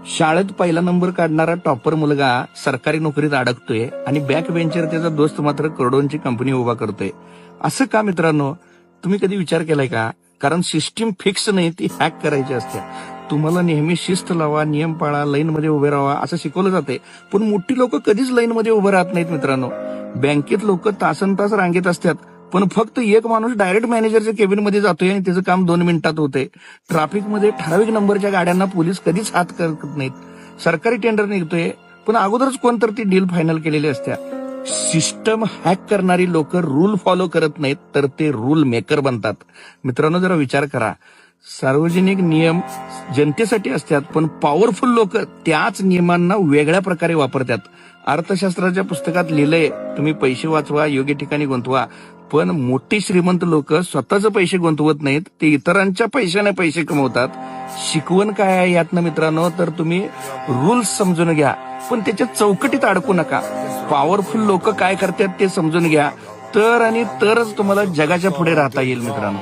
शाळेत पहिला नंबर काढणारा टॉपर मुलगा सरकारी नोकरीत अडकतोय आणि बॅक बेंचर त्याचा दोस्त मात्र करोडोंची कंपनी उभा करतोय. असं का मित्रांनो? तुम्ही कधी विचार केलाय का? कारण सिस्टीम फिक्स नाही, ती हॅक करायची असते. तुम्हाला नेहमी शिस्त लावा, नियम पाळा, लाईन मध्ये उभे राहा असं शिकवलं जाते, पण मोठी लोक कधीच लाईन मध्ये उभे राहत नाहीत मित्रांनो. बँकेत लोक तासन तास रांगेत असतात, पण फक्त एक माणूस डायरेक्ट मॅनेजरच्या केबिन मध्ये जातोय आणि त्याचं काम 2 मिनिटात होतंय. ट्रॅफिकमध्ये ठराविक नंबरच्या गाड्यांना पोलीस कधीच हात करत नाहीत. सरकारी टेंडर निघतोय, पण अगोदरच कोणतर ती डील फायनल केलेली असत्या. सिस्टम हॅक करणारी लोक रूल फॉलो करत नाहीत, तर ते रूल मेकर बनतात. मित्रांनो, जरा विचार करा. सार्वजनिक नियम जनतेसाठी असतात, पण पॉवरफुल लोक त्याच नियमांना वेगळ्या प्रकारे वापरतात. अर्थशास्त्राच्या पुस्तकात लिहिलंय, तुम्ही पैसे वाचवा, योग्य ठिकाणी गुंतवा. पण मोठी श्रीमंत लोक स्वतःचे पैसे गुंतवत नाहीत, ते इतरांच्या पैशाने पैसे कमवतात. शिकवण काय आहे यातनं मित्रांनो? तर तुम्ही रूल्स समजून घ्या, पण त्याच्या चौकटीत अडकू नका. पॉवरफुल लोक काय करतात ते समजून घ्या, तरच तुम्हाला जगाच्या पुढे राहता येईल मित्रांनो.